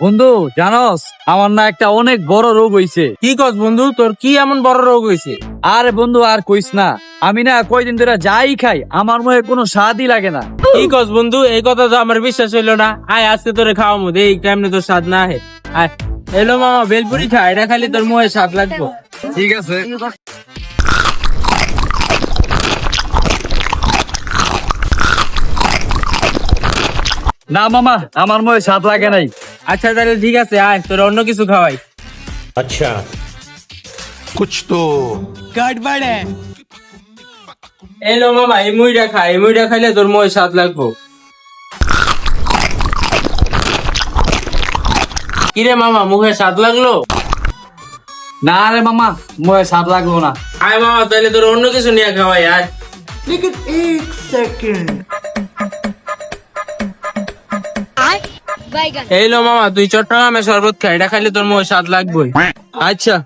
বন্ধু জানোস আমার না একটা অনেক বড় রোগ হইছে। কি কস বন্ধু, তোর কি এমন বড় রোগ হয়েছে? আরে বন্ধু আর কইস না, আমি না কয়দিন ধরে যাই খাই আমার মুখে কোনো স্বাদই লাগে না। কি কস বন্ধু, এই কথা তো আমার বিশ্বাস হইলো না। আয় আজকে তোরে খাওয়ামু, দেই কেমনে তোর স্বাদ না হে। আয় এলো মামা, বেলপুরি খা, এটা খালি তোর মুখে স্বাদ লাগবো। ঠিক আছে। না মামা, আমার মুখে স্বাদ লাগে নাই। আচ্ছা তাহলে ঠিক আছে, আয় তোর অন্য কিছু খাওয়াই। अच्छा कुछ तो এলো মামা, এই মুইটা খা, এই মুইটা খাইলে তোর মুখে স্বাদ লাগবো। কিরে মামা, মুখে স্বাদ লাগলো? না রে মামা, মুখে স্বাদ লাগলো না। আয় মামা, তাহলে তোর অন্য কিছু নিয়ে খাওয়াই। আয় बैगन এই লো মামা, তুই চট্টগ্রামে শরবত খা, এটা খাইলে তোর মুখে স্বাদ লাগবে। আচ্ছা